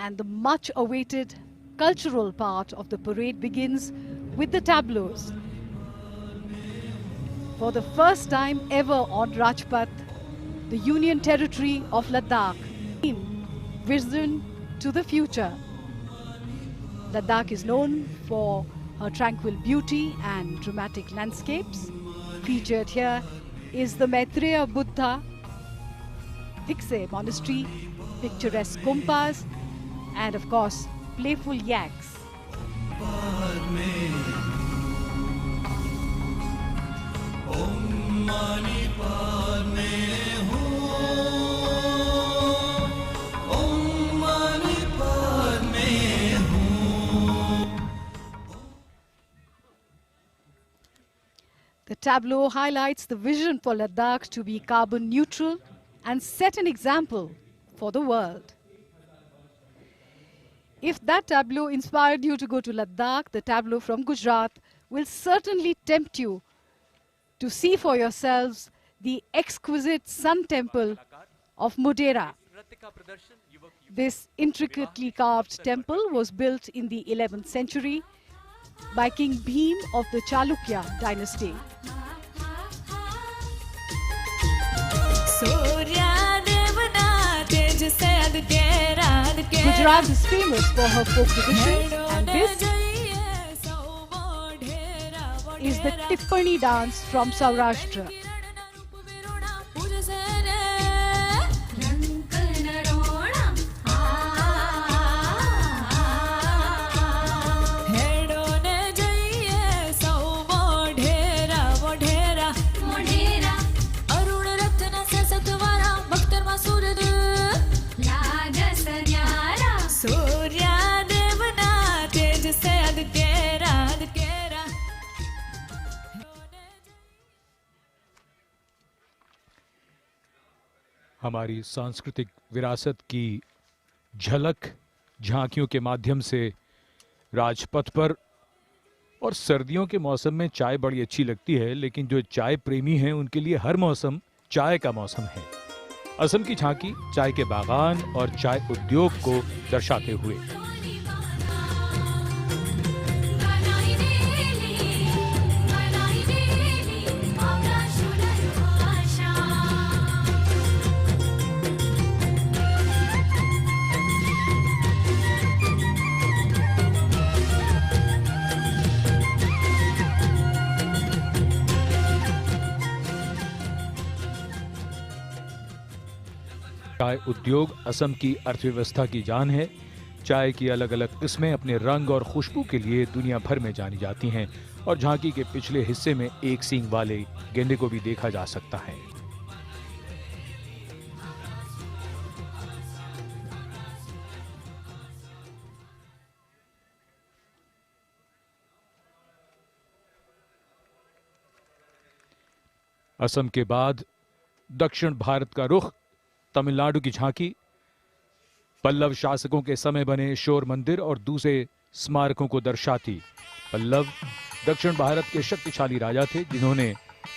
And the much awaited cultural part of the parade begins with the tableaus. For the first time ever on Rajpath, the Union Territory of Ladakh, Vision to the Future. Ladakh is known for her tranquil beauty and dramatic landscapes. Featured here is the Maitreya Buddha, Dikse Monastery, picturesque kumpas, and of course, playful yaks. The tableau highlights the vision for Ladakh to be carbon neutral and set an example for the world. If that tableau inspired you to go to Ladakh, the tableau from Gujarat will certainly tempt you to see for yourselves the exquisite Sun Temple of Modhera. This intricately carved temple was built in the 11th century by King Bhim of the Chalukya dynasty. Gujarat is famous for her folk traditions, and this is the Tippani dance from Saurashtra. हमारी सांस्कृतिक विरासत की झलक झांकियों के माध्यम से राजपथ पर। और सर्दियों के मौसम में चाय बड़ी अच्छी लगती है, लेकिन जो चाय प्रेमी हैं उनके लिए हर मौसम चाय का मौसम है। असम की झांकी चाय के बागान और चाय उद्योग को दर्शाते हुए। चाय उद्योग असम की अर्थव्यवस्था की जान है। चाय की अलग अलग किस्में अपने रंग और खुशबू के लिए दुनिया भर में जानी जाती हैं और झांकी के पिछले हिस्से में एक सींग वाले गेंडे को भी देखा जा सकता है। असम के बाद दक्षिण भारत का रुख तमिलनाडु की झांकी पल्लव शासकों के समय बने शोर मंदिर और दूसरे स्मारकों को दर्शाती। पल्लव दक्षिण भारत के शक्तिशाली राजा थे जिन्होंने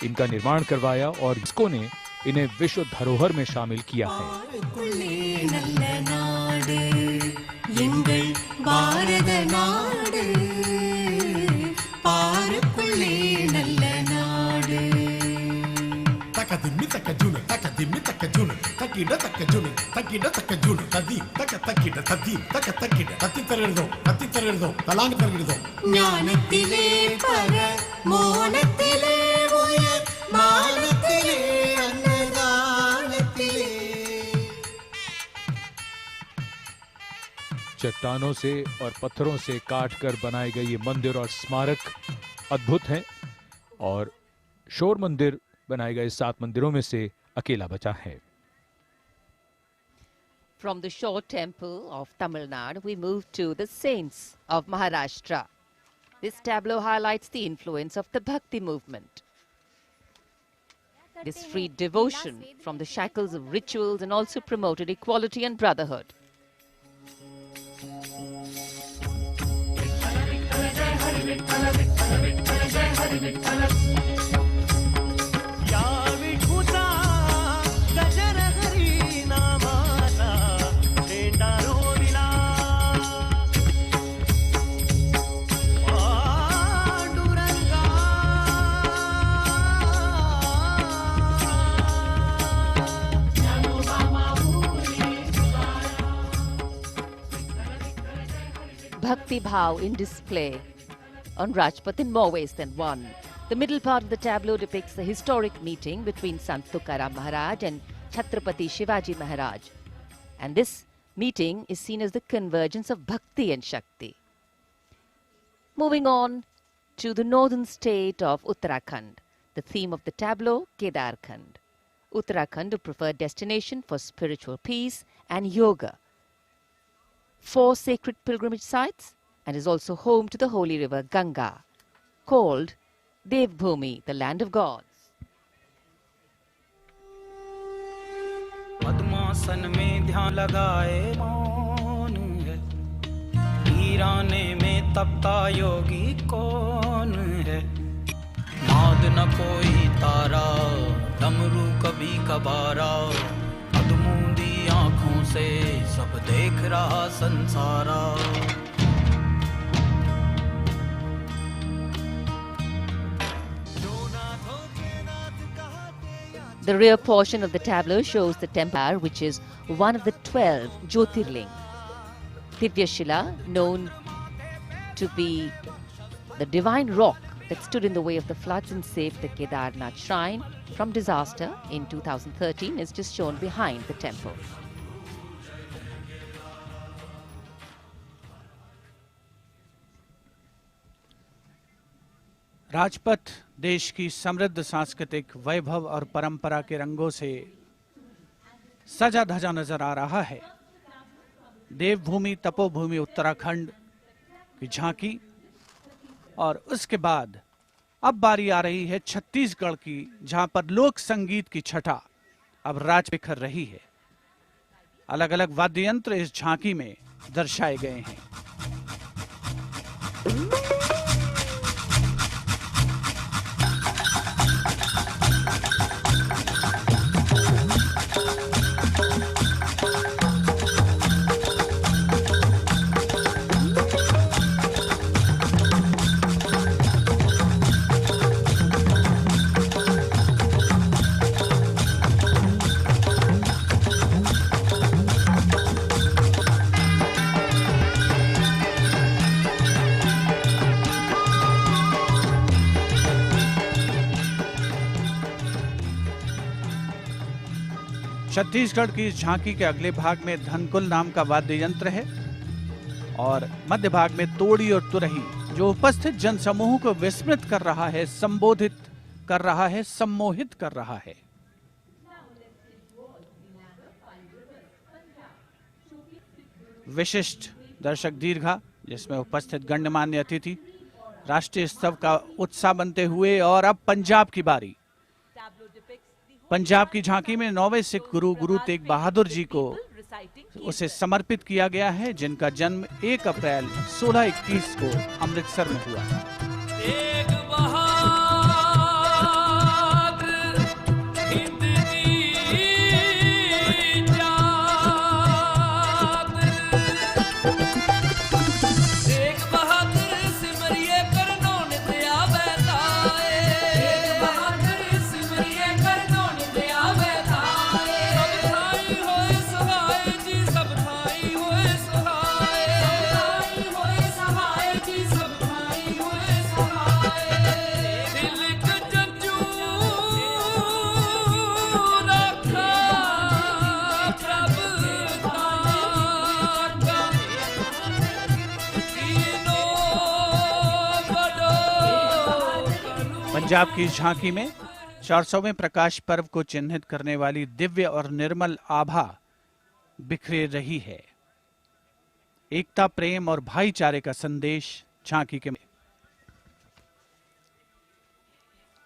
इनका निर्माण करवाया और इसको ने इन्हें विश्व धरोहर में शामिल किया चट्टानों से और पत्थरों से काटकर बनाए गए ये मंदिर और स्मारक अद्भुत हैं और शोर मंदिर बनाए गए 7 मंदिरों में से अकेला बचा है। From the Shore Temple of Tamil Nadu, we move to the Saints of Maharashtra. This tableau highlights the influence of the Bhakti movement. This freed devotion from the shackles of rituals and also promoted equality and brotherhood. Bhakti Bhav in display on Rajpath in more ways than one. The middle part of the tableau depicts the historic meeting between Sant Tukaram Maharaj and Chhatrapati Shivaji Maharaj. And this meeting is seen as the convergence of Bhakti and Shakti. Moving on to the northern state of Uttarakhand, the theme of the tableau, Kedarkhand. Uttarakhand, a preferred destination for spiritual peace and yoga. 4 sacred pilgrimage sites, and is also home to the holy river Ganga, called Devbhumi, the land of gods. पद्मासन में ध्यान लगाए मौन है, वीराने में तपता योगी कौन है, नाद न कोई तारा, डमरू कभी कबारा, अधमूंदी आँखों से सब देख रहा संसारा. The rear portion of the tableau shows the temple, which is one of the 12 Jyotirling. Divyashila, known to be the divine rock that stood in the way of the floods and saved the Kedarnath shrine from disaster in 2013, is just shown behind the temple. Rajpath देश की समृद्ध सांस्कृतिक वैभव और परंपरा के रंगों से सजा धजा नजर आ रहा है. देवभूमि तपोभूमि उत्तराखंड की झांकी, और उसके बाद अब बारी आ रही है छत्तीसगढ़ की, जहां पर लोक संगीत की छटा अब राज बिखर रही है. अलग अलग वाद्य यंत्र इस झांकी में दर्शाए गए हैं. छत्तीसगढ़ की इस झांकी के अगले भाग में धनकुल नाम का वाद्य यंत्र है, और मध्य भाग में तोड़ी और तुरही, जो उपस्थित जनसमूह को विस्मृत कर रहा है, संबोधित कर रहा है, सम्मोहित कर रहा है. विशिष्ट दर्शक दीर्घा, जिसमें उपस्थित गण्यमान्य अतिथि राष्ट्रीय स्तर का उत्साह बनते हुए. और अब पंजाब की बारी. पंजाब की झांकी में 9वें सिख गुरु गुरु तेग बहादुर जी को उसे समर्पित किया गया है, जिनका जन्म 1 अप्रैल 1621 को अमृतसर में हुआ. पंजाब की झांकी में 400वें प्रकाश पर्व को चिन्हित करने वाली दिव्य और निर्मल आभा बिखरे रही है. एकता, प्रेम और भाईचारे का संदेश झांकी के.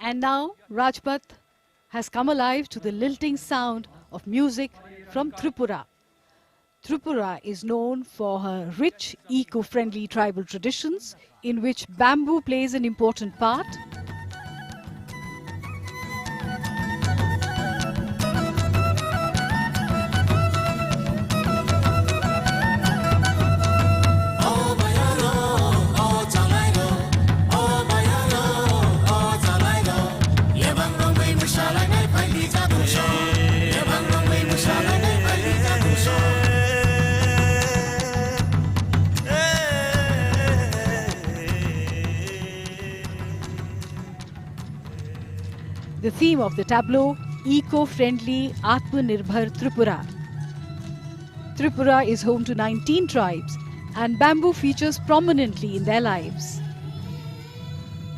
And now Rajpath has come alive to the lilting sound of music from Tripura. Tripura is known for her rich, eco-friendly tribal traditions in which bamboo plays an important part. The theme of the tableau, eco-friendly Atmanirbhar Tripura. Tripura is home to 19 tribes and bamboo features prominently in their lives.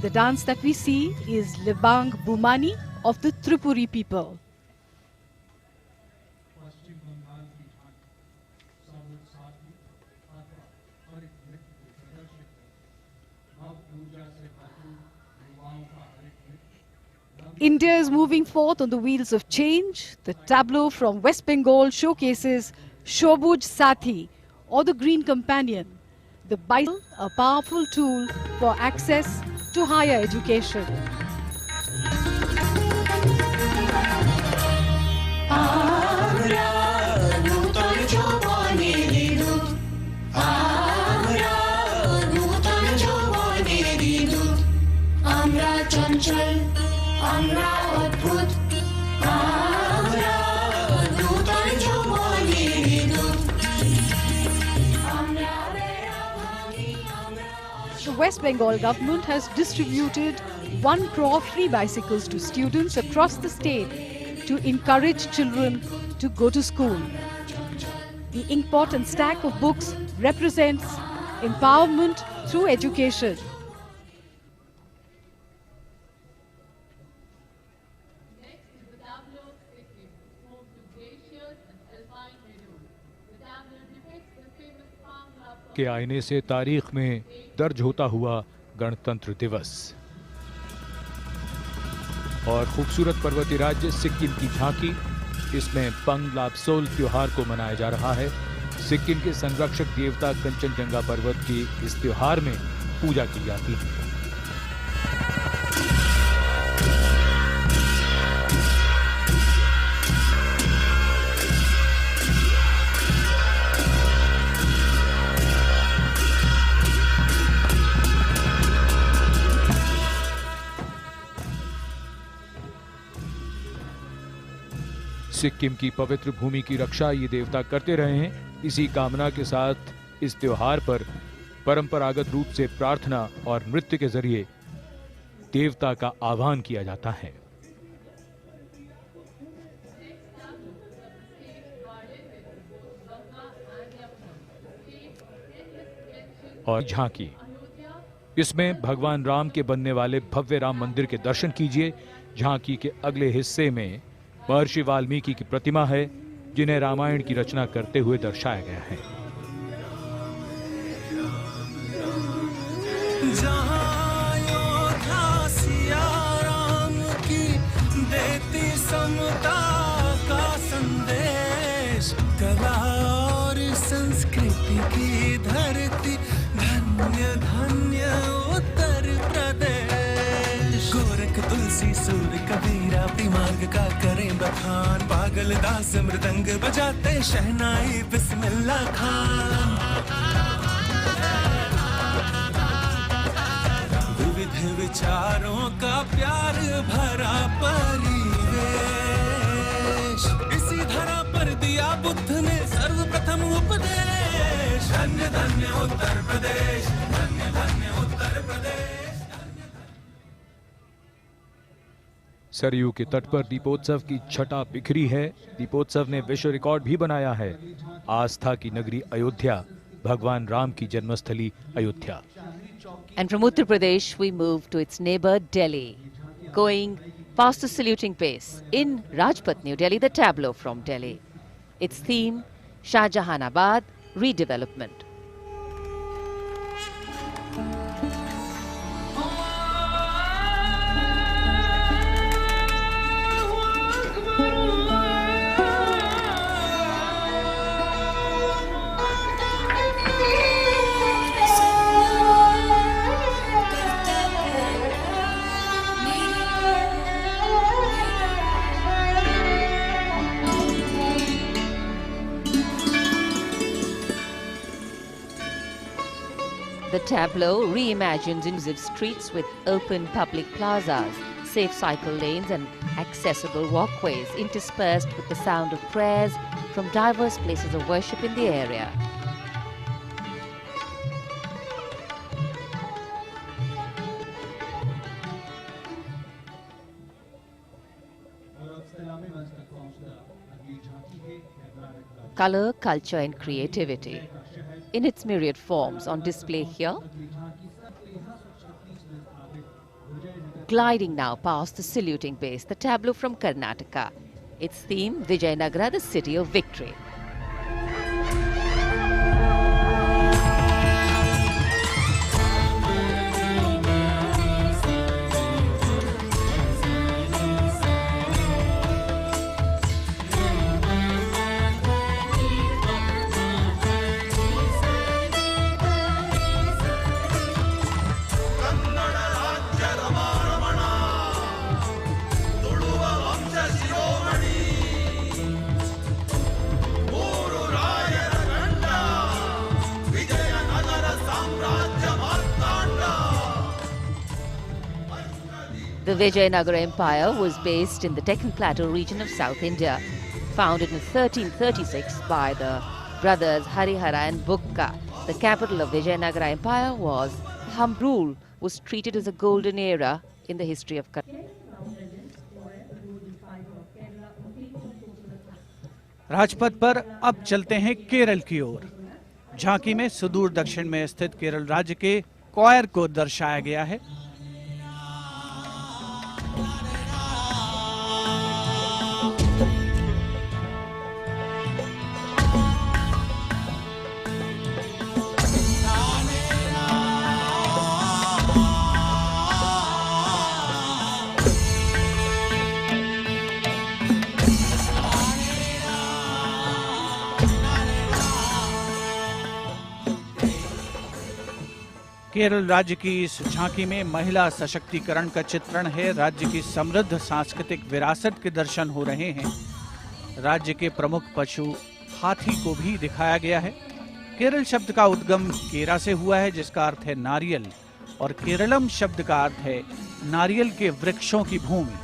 The dance that we see is Libang Bumani of the Tripuri people. India is moving forth on the wheels of change. The tableau from West Bengal showcases Shobuj Sathi, or the Green Companion, the bicycle, a powerful tool for access to higher education. The West Bengal government has distributed 1 crore free bicycles to students across the state to encourage children to go to school. The inkpot and stack of books represents empowerment through education. के आईने से तारीख में दर्ज होता हुआ गणतंत्र दिवस और खूबसूरत पर्वतीय राज्य सिक्किम की झांकी, इसमें पंग लाब्सोल त्योहार को मनाया जा रहा है। सिक्किम के संरक्षक देवता कंचनजंगा पर्वत की इस त्योहार में पूजा की जाती है। सिक्किम की पवित्र भूमि की रक्षा ये देवता करते रहे हैं। इसी कामना के साथ इस त्योहार पर परंपरागत रूप से प्रार्थना और नृत्य के जरिए देवता का आह्वान किया जाता है। और झांकी, इसमें भगवान राम के बनने वाले भव्य राम मंदिर के दर्शन कीजिए। झांकी के अगले हिस्से में महर्षि वाल्मीकि की प्रतिमा है, जिन्हें रामायण की रचना करते हुए दर्शाया गया है। जहाँ योद्धा सिया राम की देती समता का संदेश, कला और संस्कृति की धरती, धन्य धन्य उत्तर प्रदेश। गोरख तुलसी सूर कबीरा दिमाग का करें बखान, पागल दास मृदंग बजाते शहनाई बिस्मिल्लाह खान। विविध विचारों का प्यार भरा परिवेश, इसी धरा पर दिया बुद्ध ने सर्वप्रथम उपदेश। धन्य धन्य उत्तर प्रदेश, धन्य धन्य उत्तर प्रदेश। सरयू के तट पर दीपोत्सव की छटा बिखरी है। दीपोत्सव ने विश्व रिकॉर्ड भी बनाया है। आस्था की नगरी अयोध्या, भगवान राम की जन्मस्थली Ayodhya. And from Uttar Pradesh, we move to its neighbor Delhi, going fast saluting pace. In Rajpath, New Delhi, the tableau from Delhi. Its theme, Shahjahanabad redevelopment. The tableau reimagines inclusive streets with open public plazas, safe cycle lanes and accessible walkways interspersed with the sound of prayers from diverse places of worship in the area. Color, culture and creativity in its myriad forms on display here. Gliding now past the saluting base, the tableau from Karnataka. Its theme, Vijayanagara, the city of victory. The Vijayanagara Empire was based in the Deccan Plateau region of South India, founded in 1336 by the brothers Harihara and Bukka. The capital of Vijayanagara Empire was Hum rule was treated as a golden era in the history of Karnataka. Rajpath पर अब चलते हैं केरल की ओर। झांकी में सुदूर दक्षिण में स्थित केरल राज्य के कोयर को दर्शाया गया है। केरल राज्य की इस झांकी में महिला सशक्तिकरण का चित्रण है। राज्य की समृद्ध सांस्कृतिक विरासत के दर्शन हो रहे हैं। राज्य के प्रमुख पशु हाथी को भी दिखाया गया है। केरल शब्द का उद्गम केरा से हुआ है, जिसका अर्थ है नारियल, और केरलम शब्द का अर्थ है नारियल के वृक्षों की भूमि।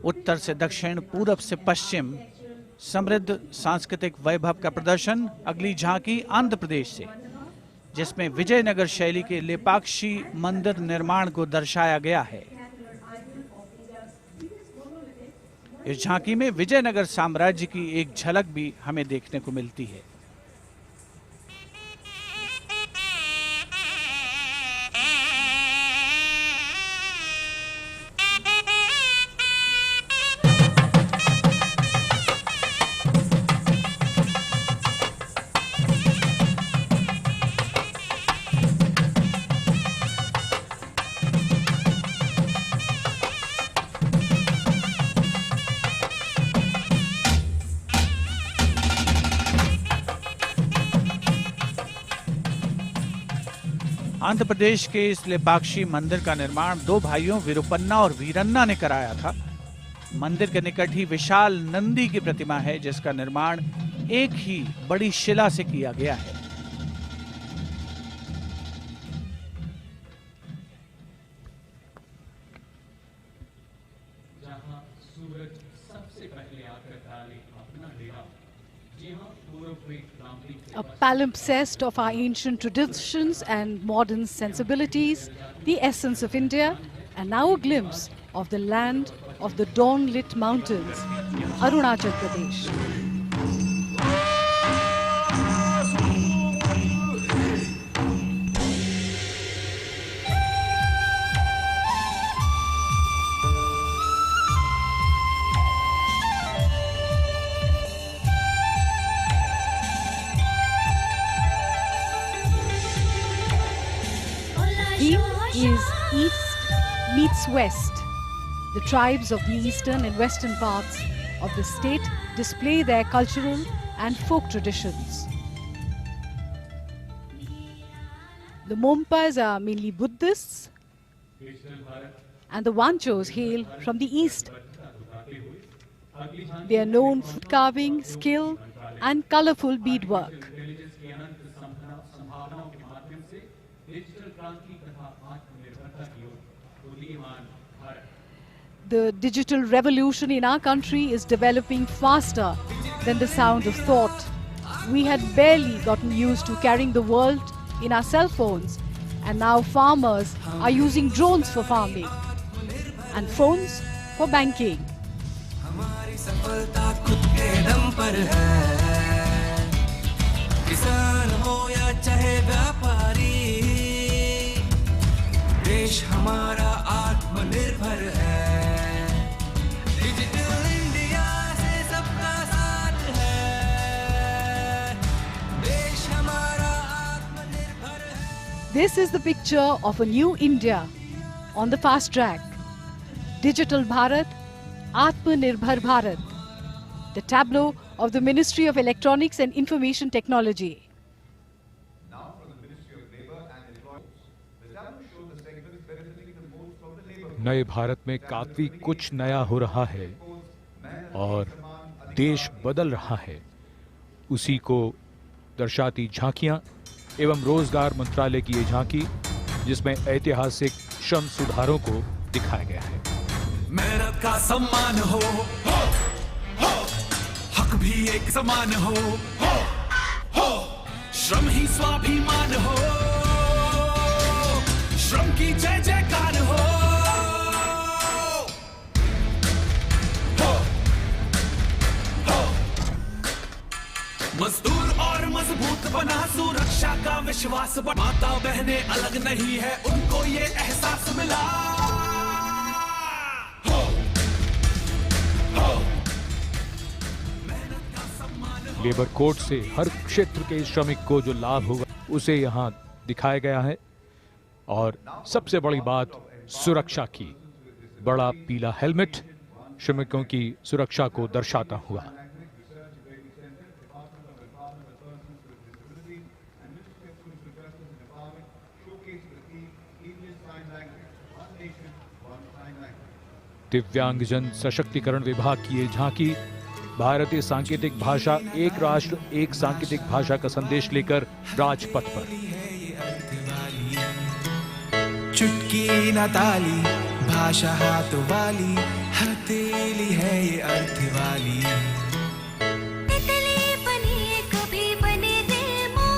उत्तर से दक्षिण, पूरब से पश्चिम समृद्ध सांस्कृतिक वैभव का प्रदर्शन। अगली झांकी आंध्र प्रदेश से, जिसमें विजयनगर शैली के लेपाक्षी मंदिर निर्माण को दर्शाया गया है। इस झांकी में विजयनगर साम्राज्य की एक झलक भी हमें देखने को मिलती है। आंध्र प्रदेश के इस लेपाक्षी मंदिर का निर्माण दो भाइयों विरुपन्ना और वीरन्ना ने कराया था। मंदिर के निकट ही विशाल नंदी की प्रतिमा है, जिसका निर्माण एक ही बड़ी शिला से किया गया है। जहां सूरज सबसे पहले आकर डाले अपना डेरा, जहां पूर्व में A palimpsest of our ancient traditions and modern sensibilities, the essence of India, and now a glimpse of the land of the dawn-lit mountains, Arunachal Pradesh. Is East meets West. The tribes of the eastern and western parts of the state display their cultural and folk traditions. The Mompas are mainly Buddhists, and the Wanchos hail from the east. They are known for carving, skill, and colorful beadwork. The digital revolution in our country is developing faster than the sound of thought. We had barely gotten used to carrying the world in our cell phones, And now farmers are using drones for farming and phones for banking. हमारी सफलता खुद के दम पर है, किसान हो या चाहे व्यापारी, देश हमारा आत्मनिर्भर है, डिजिटल इंडिया से सबका साथ है, देश हमारा आत्मनिर्भर है। This is the picture of a new India on the fast track. Digital Bharat, Atmanirbhar Bharat. The tableau of the Ministry of Electronics and Information Technology. नए भारत में काफी कुछ नया हो रहा है और देश बदल रहा है। उसी को दर्शाती झांकियां एवं रोजगार मंत्रालय की ये झांकी, जिसमें ऐतिहासिक श्रम सुधारों को दिखाया गया है। मेहनत का सम्मान हो, हक भी एक समान हो, श्रम ही स्वाभिमान हो, श्रम की जय जयकार हो, मजदूर और मजबूत बना सुरक्षा का विश्वास, माता बहनें अलग नहीं है, उनको ये एहसास मिला। लेबर कोड से हर क्षेत्र के श्रमिक को जो लाभ होगा उसे यहाँ दिखाया गया है। और सबसे बड़ी बात सुरक्षा की, बड़ा पीला हेलमेट श्रमिकों की सुरक्षा को दर्शाता हुआ। दिव्यांगजन सशक्तिकरण विभाग की ये झांकी भारतीय सांकेतिक भाषा, एक राष्ट्र एक सांकेतिक भाषा का संदेश लेकर राजपथ पर। चुटकी न ताली, भाषा हाथ वाली, हथेली है ये अर्थ वाली। तितली बने कभी बने डेमो,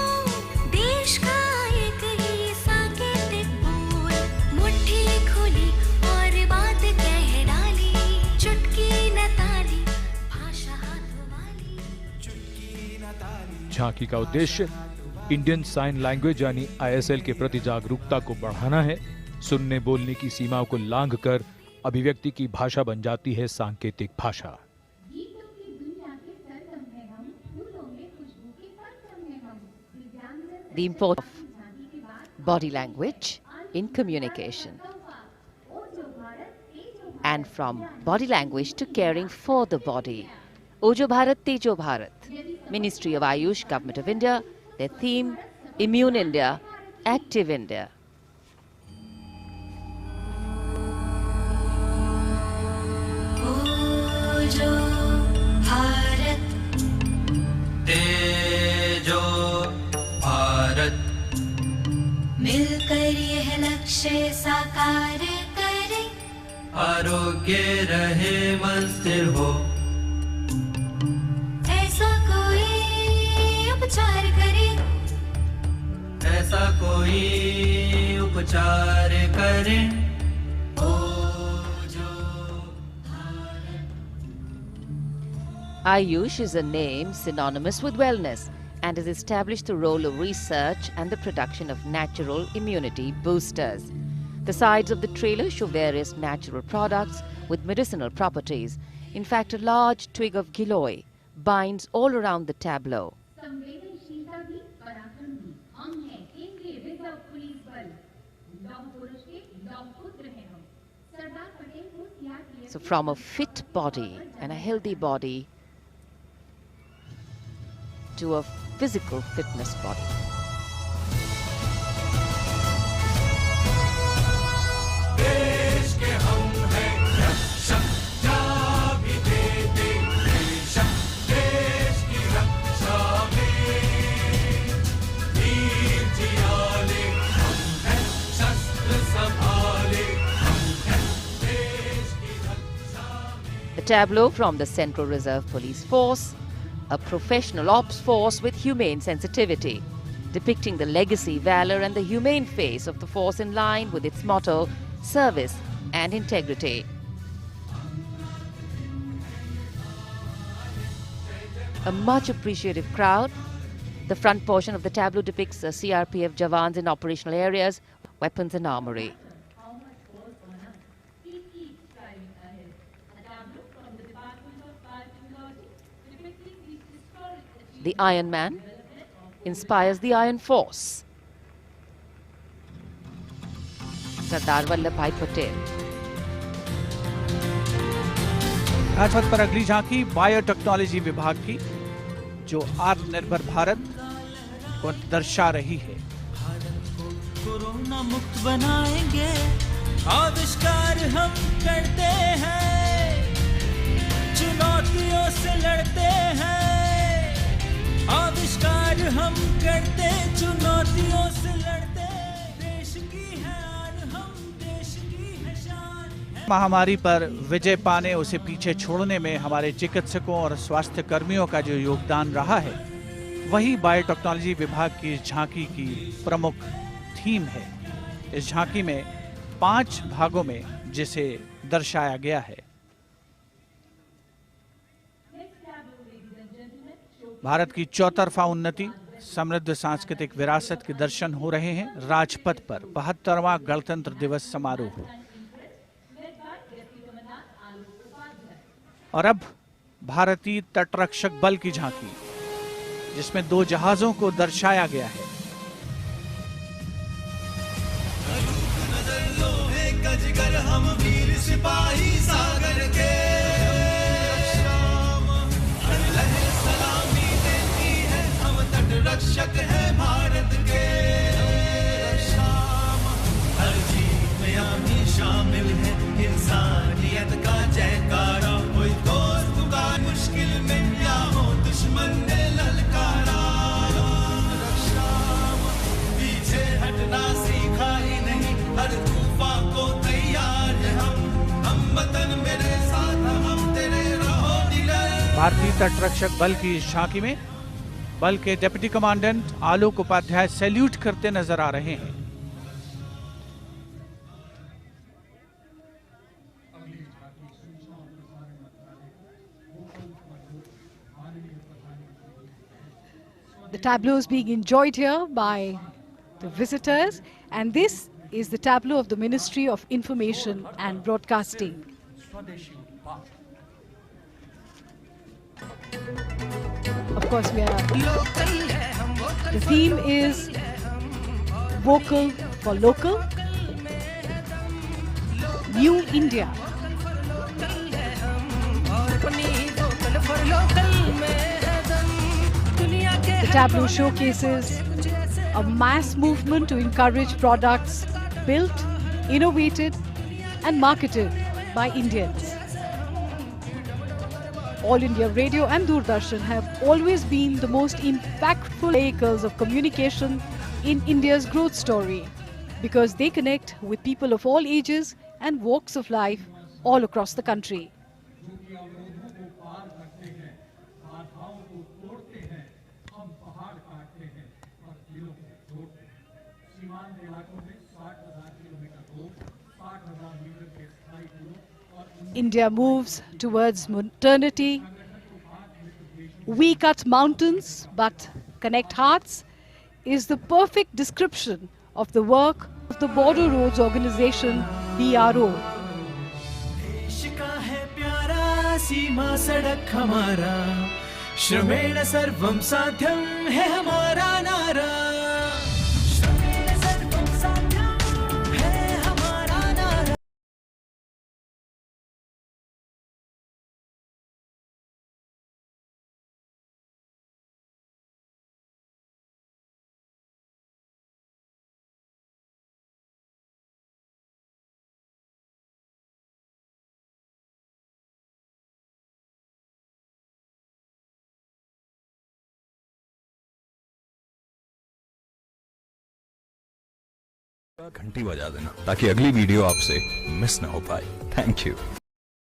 देश का एक ही सांकेतिक बोल, मुट्ठी खोली और बात कह डाली, चुटकी न ताली, भाषा हाथ वाली, चुटकी न ताली। झांकी का उद्देश्य इंडियन साइन लैंग्वेज यानी ISL के प्रति जागरूकता को बढ़ाना है। सुनने बोलने की सीमाओं को लांघकर अभिव्यक्ति की भाषा बन जाती है सांकेतिक भाषा। The import of body language in communication. And from body language to caring for the body. Ojo Bharat, Tejo Bharat. Ministry of Ayush, Government of India. Their theme, Immune India, Active India. ओजो Bharat, तेजो भारत, मिलकर यह लक्ष्य साकार करें, आरोग्य रहे मन स्थिर हो, ऐसा कोई उपचार करे, ऐसा कोई उपचार करें। Ayush is a name synonymous with wellness and has established the role of research and the production of natural immunity boosters. The sides of the trailer show various natural products with medicinal properties. In fact, a large twig of giloy binds all around the tableau. संवेदनशीलता भी पराक्रम भी हम हैं केंद्रीय reserve police बल, लौह पुरुष के लौह पुत्र हैं हम, सरदार पटेल को CRPF। So from a fit body and a healthy body to a physical fitness body. देश के हम हैं रक्षक, जा भी देते बेशक, देश की रक्षा में वीर जियाले हम हैं, शस्त्र संभाले हम हैं, देश की रक्षा में। The tableau from the Central Reserve Police Force, a professional ops force with humane sensitivity. depicting the legacy, valor, and the humane face of the force in line with its motto, service and integrity. A much appreciative crowd. The front portion of the tableau depicts CRPF Jawans in operational areas, weapons and armory. The Iron Man inspires the Iron Force. Sardar Vallabhbhai Patel. Rajpath पर अगली झांकी biotechnology विभाग की, जो आत्मनिर्भर भारत को दर्शा रही है। कोरोना मुक्त बनाएंगे, आविष्कार हम करते हैं, चुनौतियों से लड़ते हैं, आविष्कार हम करते, चुनौतियों से लड़ते, देश की है आन, हम देश की है शान। महामारी पर विजय पाने, उसे पीछे छोड़ने में हमारे चिकित्सकों और स्वास्थ्य कर्मियों का जो योगदान रहा है, वही बायोटेक्नोलॉजी विभाग की इस झांकी की प्रमुख थीम है। इस झांकी में 5 भागों में जिसे दर्शाया गया है। भारत की चौतरफा उन्नति, समृद्ध सांस्कृतिक विरासत के दर्शन हो रहे हैं राजपथ पर 72वां गणतंत्र दिवस समारोह। और अब भारतीय तटरक्षक बल की झांकी, जिसमें 2 जहाजों को दर्शाया गया है। गजगर हम वीर सिपाही सागर के, लहर सलामी देती है, हम तटरक्षक है भारत के। हर जीत में हम ही शामिल है, इंसानियत का जयकारा, कोई दोस्त का मुश्किल में या हो दुश्मन ने ललकारा। पीछे हटना सीखा ही नहीं, हर तूफान को तैयार है हम वतन मेरे साथ, हम तेरे रहो निडर। भारतीय तटरक्षक बल की इस झांकी में बल के डिप्टी कमांडेंट आलोक उपाध्याय सैल्यूट करते नजर आ रहे हैं। The tableau is being enjoyed here by the visitors, and this is the tableau of the Ministry of Information and Broadcasting. Of course, the theme is Vocal for Local, New India. The tableau showcases a mass movement to encourage products built, innovated and marketed by Indians. All India Radio and Doordarshan have always been the most impactful vehicles of communication in India's growth story, because they connect with people of all ages and walks of life all across the country. India moves towards modernity. We cut mountains but connect hearts is the perfect description of the work of the Border Roads Organization, BRO. देश का है प्यारा सीमा सड़क हमारा, श्रमेण सर्वम साध्यम है हमारा नारा। श्रमेण सर्वम साध्यम है हमारा नारा। घंटी बजा देना ताकि अगली वीडियो आपसे मिस ना हो पाए। Thank you.